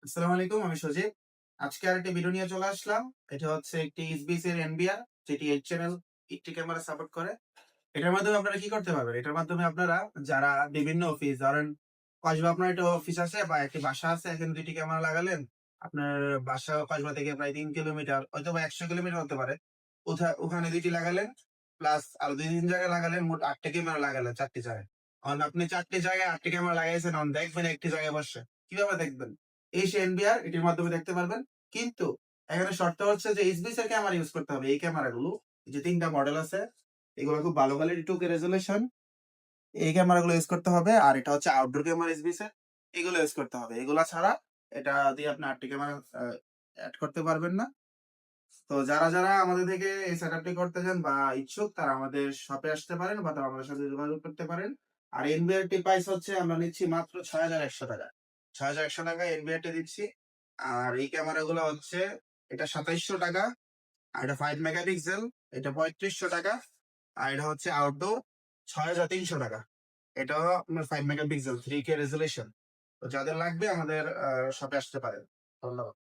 আসসালামু আলাইকুম, আমি সজীব। আজকে আরেকটি ভিডিও নিয়ে চলে আসলাম। এটা হচ্ছে একটি এসবিএস এর এনবিআর, যেটি 8 চ্যানেল 80 ক্যামেরা সাপোর্ট করে। এটার মাধ্যমে আপনারা কি করতে পারবেন? এটার মাধ্যমে আপনারা যারা বিভিন্ন অফিস ধরেন, কসবা আপনার একটা অফিস আছে বা একটি বাসা আছে, এখানে ২ টি ক্যামেরা লাগালেন। আপনার বাসা কসবা থেকে প্রায় ৩ কিলোমিটার হয়তোবা ১০০ কিলোমিটার হতে পারে। ওখানে ২ টি লাগালেন, প্লাস আরো ২-৩ জায়গায় লাগালেন, মোট ৮ টা ক্যামেরা লাগালেন ৪ টি জায়গায়। এখন আপনি ৪ টি জায়গায় ৮ টি ক্যামেরা লাগাইছেন, এখন দেখবেন একটি জায়গায় বসে। কিভাবে দেখবেন? এই সে এনবিআর এটির মাধ্যমে দেখতে পারবেন। কিন্তু এখানে শর্ত হচ্ছে যে এইচডিএস এর ক্যামেরা ইউজ করতে হবে। এই ক্যামেরাগুলো যে ৩ টা মডেল আছে, এগুলো খুব ভালো কোয়ালিটি 2K রেজোলিউশন। এই ক্যামেরাগুলো ইউজ করতে হবে। আর এটা হচ্ছে আউটডোর ক্যামেরা এইচডিএস এর। এগুলো ইউজ করতে হবে। এগুলা ছাড়া এটা দিয়ে আপনি ৮ টি ক্যামেরা এড করতে পারবেন না। তো যারা আমাদের থেকে এই সেটআপটি করতে চান বা ইচ্ছুক, তারা আমাদের শপে আসতে পারেন বা তারা আমাদের সাথে যোগাযোগ করতে পারেন। আর এনবিআর টি প্রাইস হচ্ছে আমরা নিচ্ছি মাত্র ৳৬,১০০। ৳৬,১০০ এনবিআর টি দিচ্ছি। আর এই ক্যামেরাগুলো হচ্ছে এটা ৳২৭০০, আর এটা 5 মেগাপিক্সেল, এটা ৳৩৫০০। আর এটা হচ্ছে আউটডোর ৳৬,৩০০। এটাও আপনার 5 মেগাপিক্সেল 3K রেজোলিউশন। তো যাদের লাগবে আমাদের শপে আসতে পারেন। ধন্যবাদ।